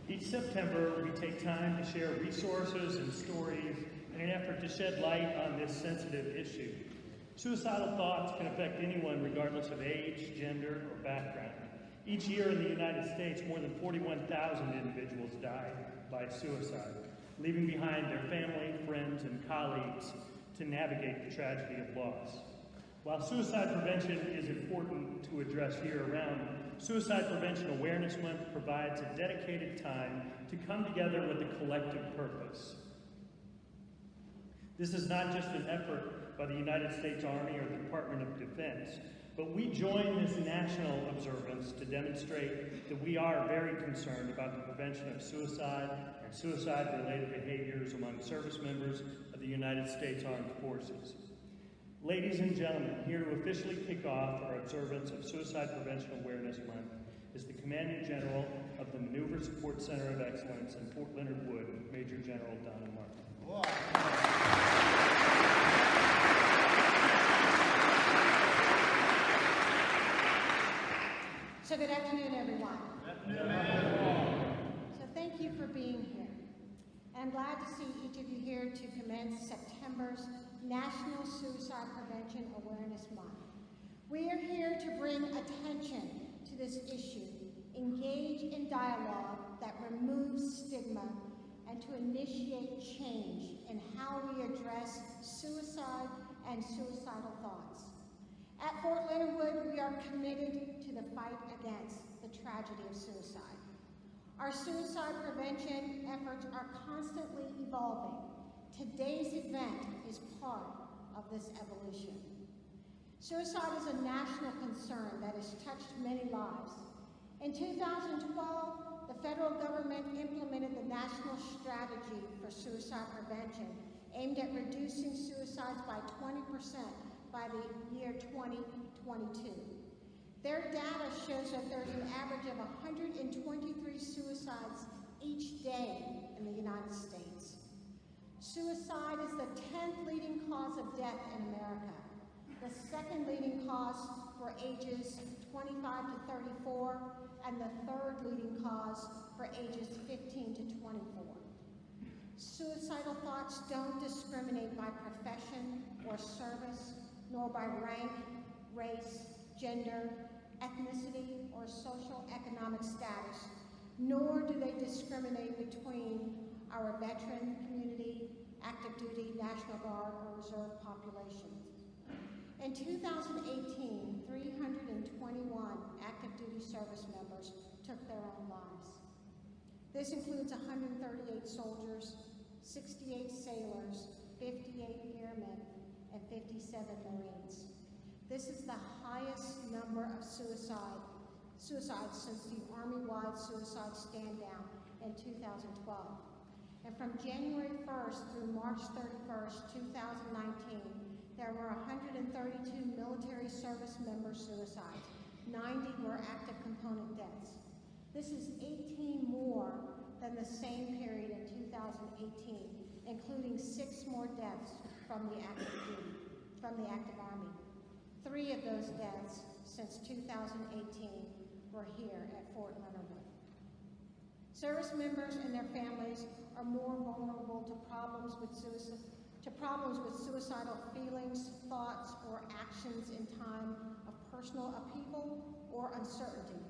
Each September, we take time to share resources and stories in an effort to shed light on this sensitive issue. Suicidal thoughts can affect anyone regardless of age, gender, or background. Each year in the United States, more than 41,000 individuals die by suicide, leaving behind their family, friends, and colleagues to navigate the tragedy of loss. While suicide prevention is important to address year-round, Suicide Prevention Awareness Month provides a dedicated time to come together with a collective purpose. This is not just an effort by the United States Army or the Department of Defense, but we join this national observance to demonstrate that we are very concerned about the prevention of suicide and suicide-related behaviors among service members of the United States Armed Forces. Ladies and gentlemen, here to officially kick off our observance of Suicide Prevention Awareness Month is the Commanding General of the Maneuver Support Center of Excellence in Fort Leonard Wood, Major General Donna Martin. Wow. So good afternoon, everyone. Good afternoon. So thank you for being here. I'm glad to see each of you here to commence September's National Suicide Prevention Awareness Month. We are here to bring attention to this issue, engage in dialogue that removes stigma, and to initiate change in how we address suicide and suicidal thoughts. At Fort Leonard Wood, we are committed to the fight against the tragedy of suicide. Our suicide prevention efforts are constantly evolving. Today's event is part of this evolution. Suicide is a national concern that has touched many lives. In 2012, the federal government implemented the National Strategy for Suicide Prevention, aimed at reducing suicides by 20% by the year 2022. Their data shows that there's an average of 123 suicides each day in the United States. Suicide is the 10th leading cause of death in America, the second leading cause for ages 25 to 34, and the third leading cause for ages 15 to 24. Suicidal thoughts don't discriminate by profession or service, nor by rank, race, gender, ethnicity, or social economic status, nor do they discriminate between our veteran community, active duty, National Guard, or reserve populations. In 2018, 321 active duty service members took their own lives. This includes 138 soldiers, 68 sailors, 58 airmen, and 57 Marines. This is the highest number of suicides since the Army-wide suicide stand-down in 2012. And from January 1st through March 31st, 2019, there were 132 military service member suicides. 90 were active component deaths. This is 18 more than the same period in 2018, including 6 more deaths from the active Army. 3 of those deaths since 2018 were here at Fort Leonard Wood. Service members and their families are more vulnerable to problems with suicidal feelings, thoughts, or actions in time of personal upheaval or uncertainty,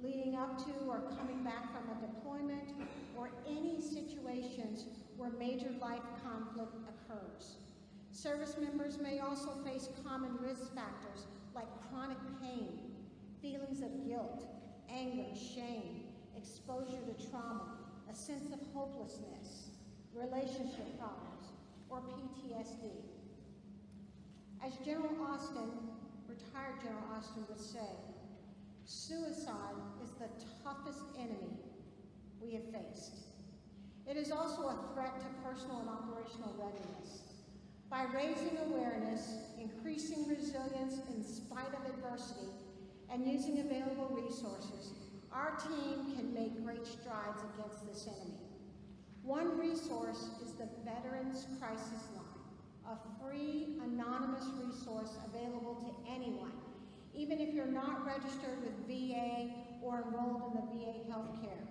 leading up to or coming back from a deployment, or any situations where major life conflict occurs. Service members may also face common risk factors like chronic pain, feelings of guilt, anger, shame, exposure to trauma, a sense of hopelessness, relationship problems, or PTSD. As retired General Austin would say, suicide is the toughest enemy we have faced. It is also a threat to personal and operational readiness. By raising awareness, increasing resilience in spite of adversity, and using available resources, our team can make great strides against this enemy. One resource is the Veterans Crisis Line, a free, anonymous resource available to anyone, even if you're not registered with VA or enrolled in the VA healthcare.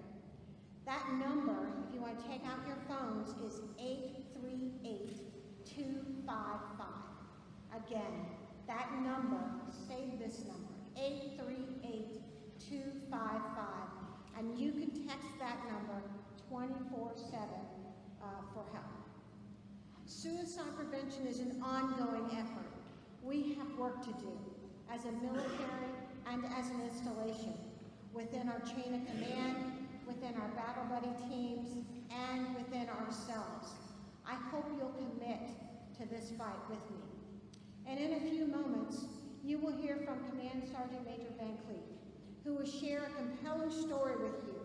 That number, if you want to take out your phones, is 838-255. Again, that number, save this number, 838-255. And you can text that number 24/7 for help. Suicide prevention is an ongoing effort. We have work to do as a military and as an installation within our chain of command, within our battle buddy teams, and within ourselves. I hope you'll commit to this fight with me. And in a few moments, you will hear from Command Sergeant Major Van Cleef, who will share a compelling story with you.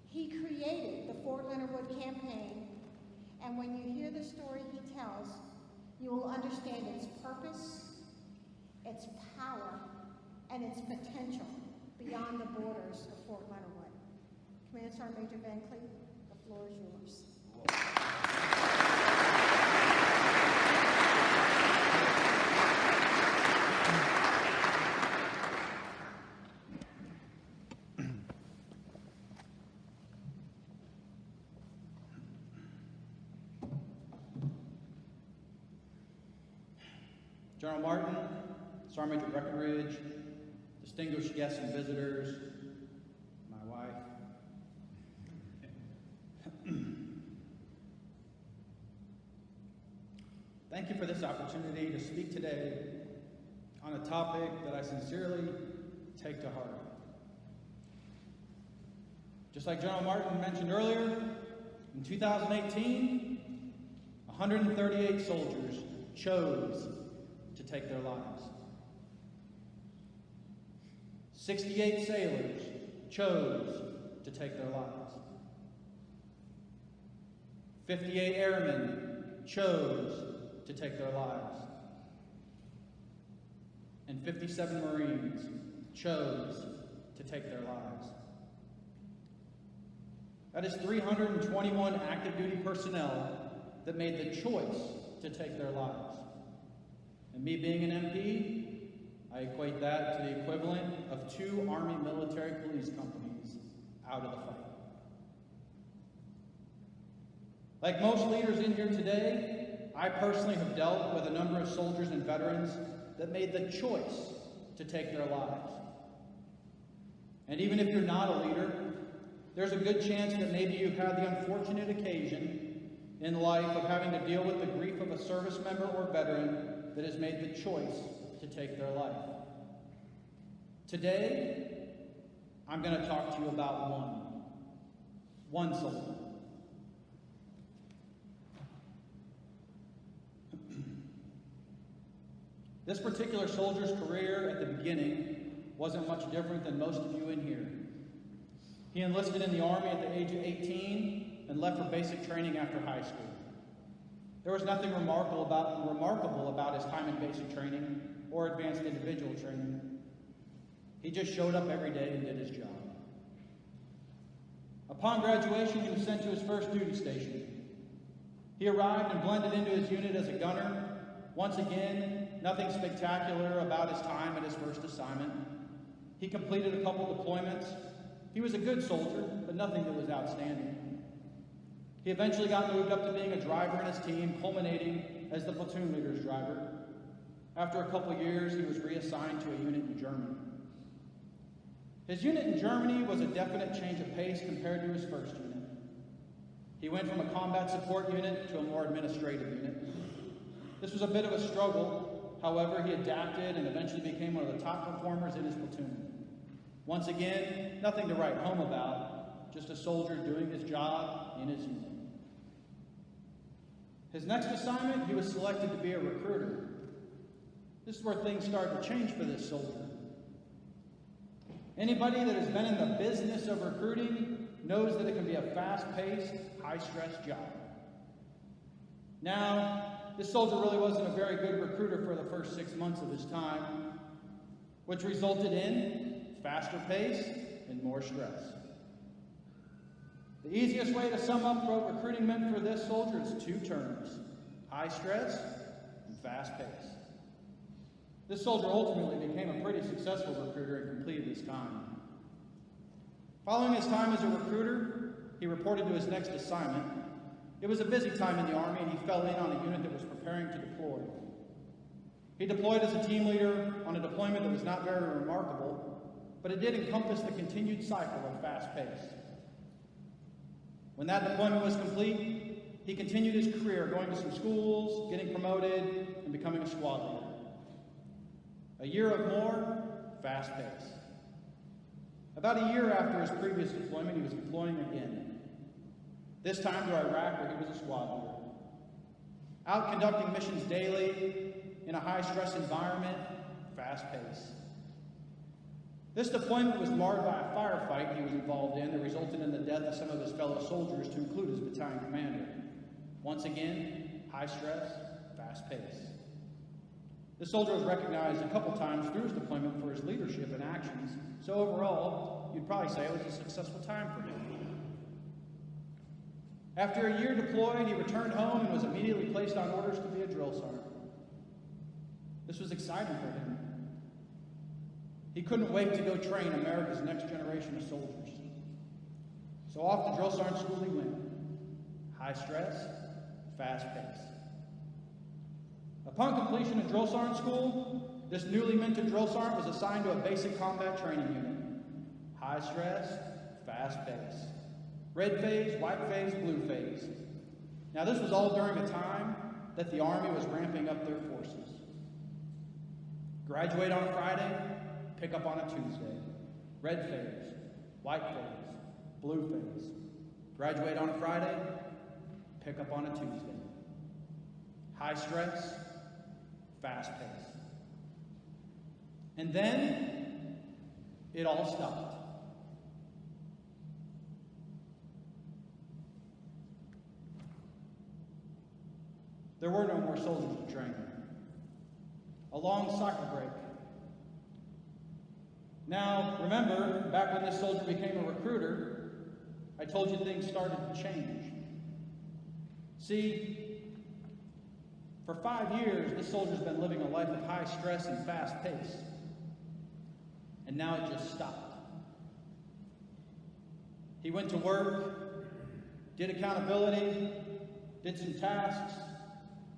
He created the Fort Leonard Wood campaign, and when you hear the story he tells, you will understand its purpose, its power, and its potential beyond the borders of Fort Leonard Wood. Command Sergeant Major Van Cleef, the floor is yours. General Martin, Sergeant Major Breckenridge, distinguished guests and visitors, my wife. Thank you for this opportunity to speak today on a topic that I sincerely take to heart. Just like General Martin mentioned earlier, in 2018, 138 soldiers chose to take their lives. 68 sailors chose to take their lives. 58 airmen chose to take their lives. And 57 Marines chose to take their lives. That is 321 active duty personnel that made the choice to take their lives. And me being an MP, I equate that to the equivalent of 2 Army military police companies out of the fight. Like most leaders in here today, I personally have dealt with a number of soldiers and veterans that made the choice to take their lives. And even if you're not a leader, there's a good chance that maybe you've had the unfortunate occasion in life of having to deal with the grief of a service member or veteran that has made the choice to take their life. Today, I'm going to talk to you about one soldier. This particular soldier's career at the beginning wasn't much different than most of you in here. He enlisted in the Army at the age of 18 and left for basic training after high school. There was nothing remarkable about his time in basic training or advanced individual training. He just showed up every day and did his job. Upon graduation, he was sent to his first duty station. He arrived and blended into his unit as a gunner. Once again, nothing spectacular about his time at his first assignment. He completed a couple deployments. He was a good soldier, but nothing that was outstanding. He eventually got moved up to being a driver in his team, culminating as the platoon leader's driver. After a couple years, he was reassigned to a unit in Germany. His unit in Germany was a definite change of pace compared to his first unit. He went from a combat support unit to a more administrative unit. This was a bit of a struggle. However, he adapted and eventually became one of the top performers in his platoon. Once again, nothing to write home about, just a soldier doing his job in his unit. His next assignment, he was selected to be a recruiter. This is where things started to change for this soldier. Anybody that has been in the business of recruiting knows that it can be a fast-paced, high-stress job. Now, this soldier really wasn't a very good recruiter for the first 6 months of his time, which resulted in faster pace and more stress. The easiest way to sum up what recruiting meant for this soldier is 2 terms: high stress and fast pace. This soldier ultimately became a pretty successful recruiter and completed his time. Following his time as a recruiter, he he reported to his next assignment. It was a busy time in the Army, and he fell in on a unit that was preparing to deploy. He deployed as a team leader on a deployment that was not very remarkable, but it did encompass the continued cycle of fast pace. When that deployment was complete, he continued his career, going to some schools, getting promoted, and becoming a squad leader. A year of more fast pace. About a year after his previous deployment, he was deploying again. This time to Iraq, where he was a squad leader. Out conducting missions daily, in a high-stress environment, fast pace. This deployment was marred by a firefight he was involved in that resulted in the death of some of his fellow soldiers, to include his battalion commander. Once again, high stress, fast pace. This soldier was recognized a couple times through his deployment for his leadership and actions, so overall, you'd probably say it was a successful time for him. After a year deployed, he returned home and was immediately placed on orders to be a drill sergeant. This was exciting for him. He couldn't wait to go train America's next generation of soldiers. So off to drill sergeant school he went. High stress, fast pace. Upon completion of drill sergeant school, this newly minted drill sergeant was assigned to a basic combat training unit. High stress, fast pace. Red phase, white phase, blue phase. Now this was all during a time that the Army was ramping up their forces. Graduate on a Friday, pick up on a Tuesday. Red phase, white phase, blue phase. Graduate on a Friday, pick up on a Tuesday. High stress, fast pace. And then, it all stopped. There were no more soldiers to train. A long cycle break. Now, remember, back when this soldier became a recruiter, I told you things started to change. See, for 5 years, this soldier's been living a life of high stress and fast pace. And now it just stopped. He went to work, did accountability, did some tasks,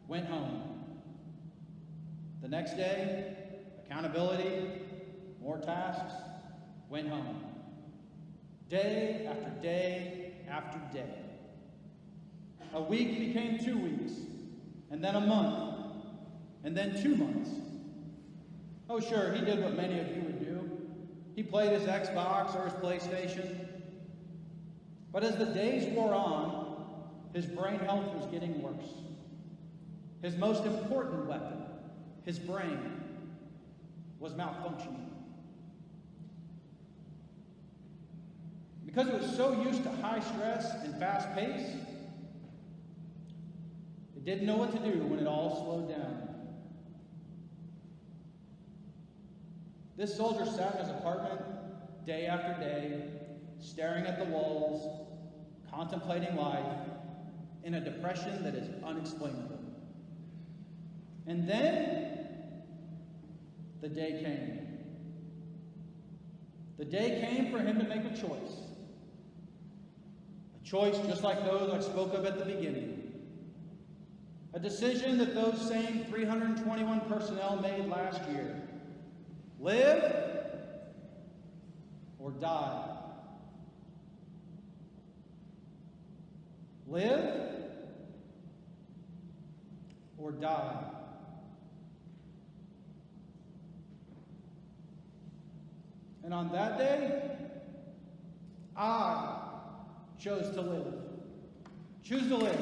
went home. The next day, accountability, more tasks, went home. Day after day after day. A week became 2 weeks, and then a month, and then 2 months. Oh sure, he did what many of you would do. He played his Xbox or his PlayStation. But as the days wore on, his brain health was getting worse. His most important weapon, his brain, was malfunctioning. Because it was so used to high stress and fast pace, it didn't know what to do when it all slowed down. This soldier sat in his apartment day after day, staring at the walls, contemplating life, in a depression that is unexplainable. And then, the day came. The day came for him to make a choice. A choice just like those I spoke of at the beginning. A decision that those same 321 personnel made last year. Live or die. Live or die. And on that day, I chose to live. Choose to live.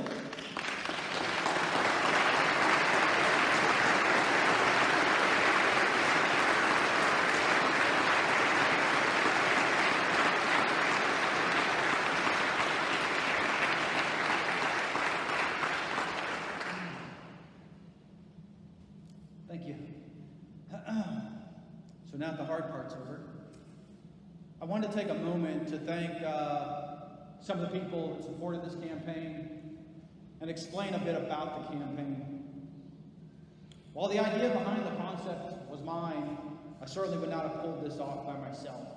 Thank you. So now the hard part's over. I want to take a moment to thank some of the people that supported this campaign and explain a bit about the campaign. While the idea behind the concept was mine, I certainly would not have pulled this off by myself.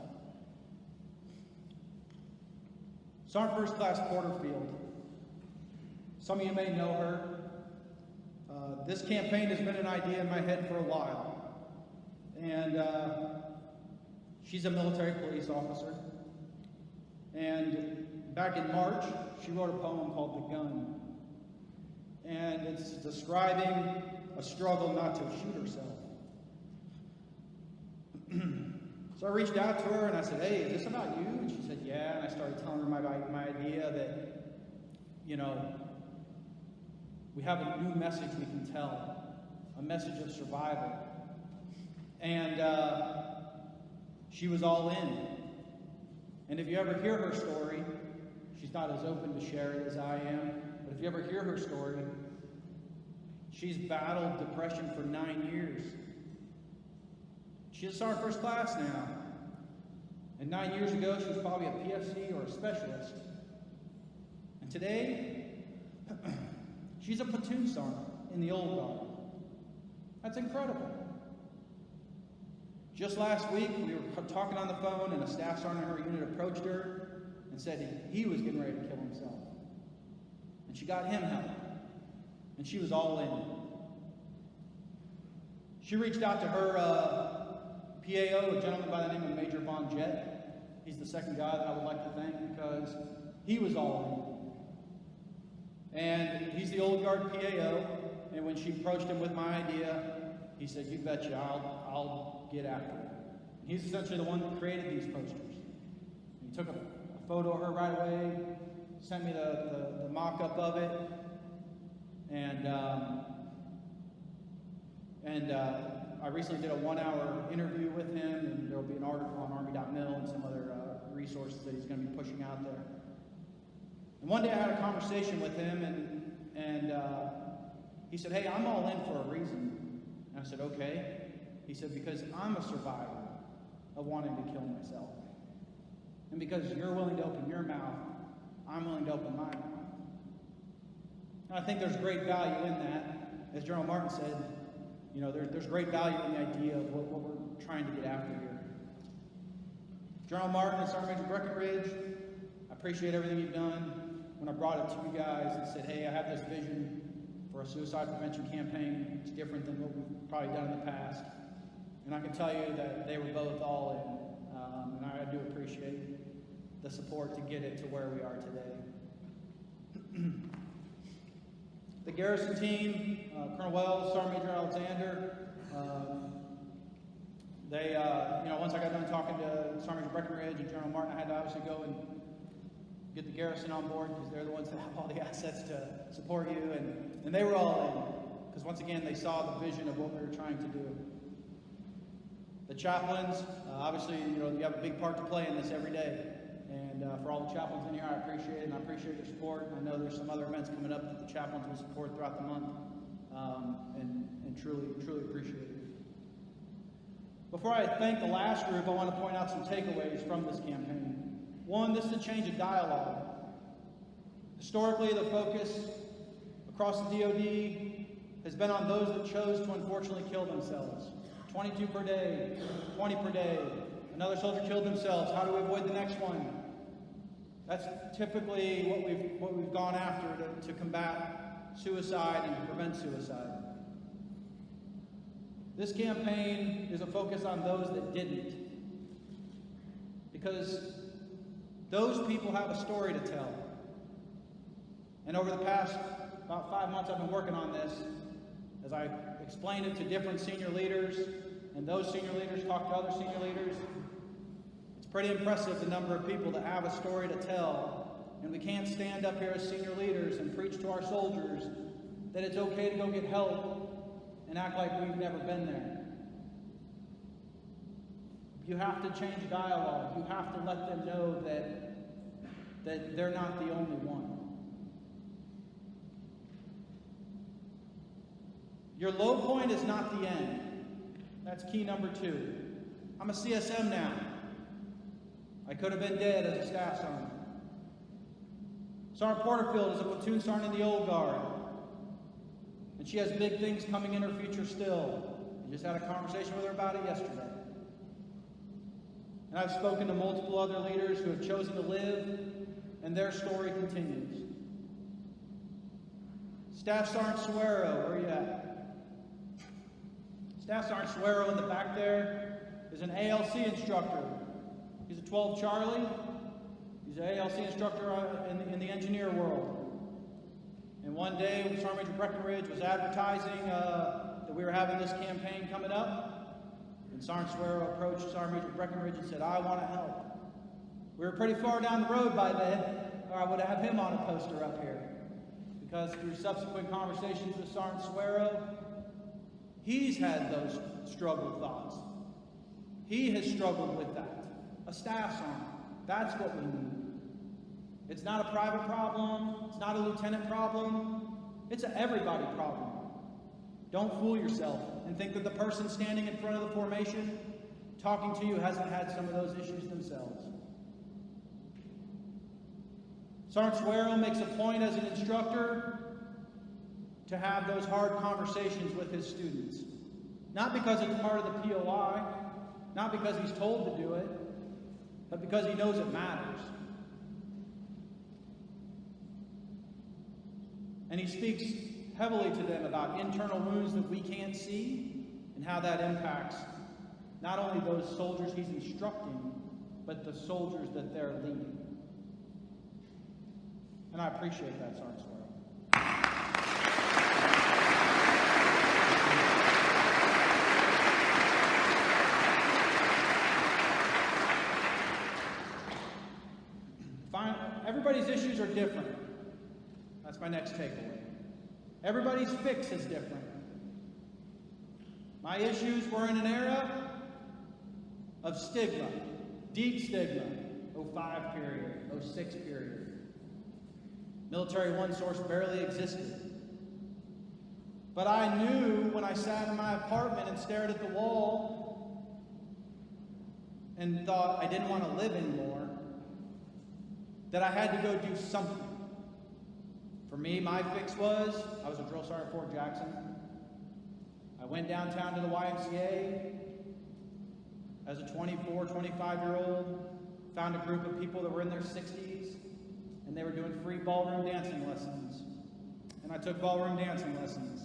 Sergeant First Class Porterfield. Some of you may know her. This campaign has been an idea in my head for a while. And she's a military police officer. And back in March, she wrote a poem called The Gun. And it's describing a struggle not to shoot herself. So I reached out to her and I said, hey, is this about you? And she said, yeah. And I started telling her my idea that, we have a new message we can tell, a message of survival. And she was all in. And if you ever hear her story, she's not as open to share it as I am, but if you ever hear her story, she's battled depression for 9 years. She's a Sergeant First Class now. And 9 years ago, she was probably a PFC or a specialist. And today, she's a platoon sergeant in the Old Guard. That's incredible. Just last week, we were talking on the phone, and a staff sergeant in her unit approached her and said he was getting ready to kill himself. And she got him help. And she was all in. She reached out to her PAO, a gentleman by the name of Major Von Jett. He's the second guy that I would like to thank because he was all in. And he's the Old Guard PAO, and when she approached him with my idea, he said, you betcha, I'll get after it. And he's essentially the one that created these posters. He took a photo of her right away, sent me the mock-up of it, and I recently did a 1-hour interview with him, and there will be an article on Army.mil and some other resources that he's going to be pushing out there. And one day I had a conversation with him, and he said, hey, I'm all in for a reason. And I said, okay. He said, because I'm a survivor of wanting to kill myself. And because you're willing to open your mouth, I'm willing to open my mouth. And I think there's great value in that. As General Martin said, there's great value in the idea of what we're trying to get after here. General Martin and Sergeant Major Breckenridge, I appreciate everything you've done. When I brought it to you guys and said, hey, I have this vision for a suicide prevention campaign. It's different than what we've probably done in the past. And I can tell you that they were both all in. And I do appreciate the support to get it to where we are today. The garrison team, Colonel Wells, Sergeant Major Alexander, they, once I got done talking to Sergeant Major Breckenridge and General Martin, I had to obviously go and get the garrison on board because they're the ones that have all the assets to support you, and they were all in because once again they saw the vision of what we were trying to do. The chaplains, obviously, you have a big part to play in this every day, and for all the chaplains in here, I appreciate it, and I appreciate your support. I know there's some other events coming up that the chaplains will support throughout the month, and truly appreciate it. Before I thank the last group, I want to point out some takeaways from this campaign. One, this is a change of dialogue. Historically, the focus across the DoD has been on those that chose to unfortunately kill themselves. 22 per day, 20 per day. Another soldier killed themselves. How do we avoid the next one? That's typically what we've gone after to combat suicide and to prevent suicide. This campaign is a focus on those that didn't. Because those people have a story to tell. And over the past about 5 months I've been working on this, as I explained it to different senior leaders, and those senior leaders talk to other senior leaders. It's pretty impressive the number of people that have a story to tell, and we can't stand up here as senior leaders and preach to our soldiers that it's okay to go get help and act like we've never been there. You have to change dialogue. You have to let them know that they're not the only one. Your low point is not the end. That's key number 2. I'm a CSM now. I could have been dead as a staff sergeant. Sergeant Porterfield is a platoon sergeant in the Old Guard. And she has big things coming in her future still. I just had a conversation with her about it yesterday. And I've spoken to multiple other leaders who have chosen to live, and their story continues. Staff Sergeant Suero, where are you at? Staff Sergeant Suero in the back there is an ALC instructor. He's a 12 Charlie. He's an ALC instructor in the engineer world. And one day, Sergeant Major Breckenridge was advertising that we were having this campaign coming up. And Sergeant Suero approached Sergeant Major Breckenridge and said, "I want to help." We were pretty far down the road by then, or I would have him on a poster up here. Because through subsequent conversations with Sergeant Suero, he's had those struggle thoughts. He has struggled with that. A staff sergeant. That's what we need. It's not a private problem. It's not a lieutenant problem. It's an everybody problem. Don't fool yourself and think that the person standing in front of the formation talking to you hasn't had some of those issues themselves. Sergeant Suero makes a point as an instructor to have those hard conversations with his students. Not because it's part of the POI, not because he's told to do it, but because he knows it matters. And he speaks heavily to them about internal wounds that we can't see and how that impacts not only those soldiers he's instructing, but the soldiers that they're leading. And I appreciate that, Sergeant Suero. Everybody's issues are different. That's my next takeaway. Everybody's fix is different. My issues were in an era of stigma, deep stigma, 05 period, 06 period. Military one source barely existed. But I knew when I sat in my apartment and stared at the wall and thought I didn't want to live anymore, that I had to go do something. For me, my fix was, I was a drill sergeant at Fort Jackson. I went downtown to the YMCA as a 24, 25-year-old, found a group of people that were in their 60s, and they were doing free ballroom dancing lessons. And I took ballroom dancing lessons.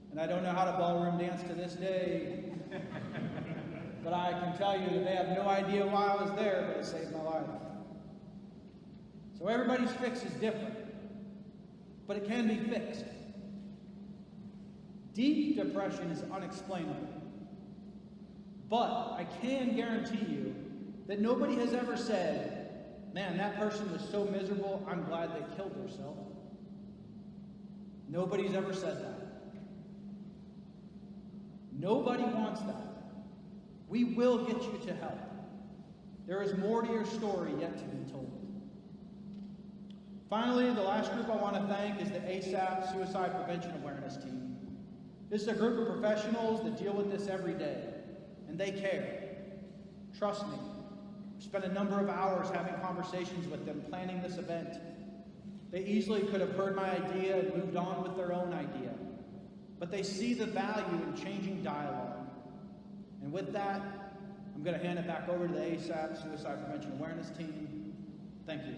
And I don't know how to ballroom dance to this day, but I can tell you that they have no idea why I was there, but it saved my life. So everybody's fix is different, but it can be fixed. Deep depression is unexplainable. But I can guarantee you that nobody has ever said, "Man, that person was so miserable, I'm glad they killed themselves." Nobody's ever said that. Nobody wants that. We will get you to help. There is more to your story yet to be told. Finally, the last group I want to thank is the ASAP Suicide Prevention Awareness Team. This is a group of professionals that deal with this every day, and they care. Trust me. I've spent a number of hours having conversations with them, planning this event. They easily could have heard my idea and moved on with their own idea, but they see the value in changing dialogue. And with that, I'm going to hand it back over to the ASAP Suicide Prevention Awareness Team. Thank you.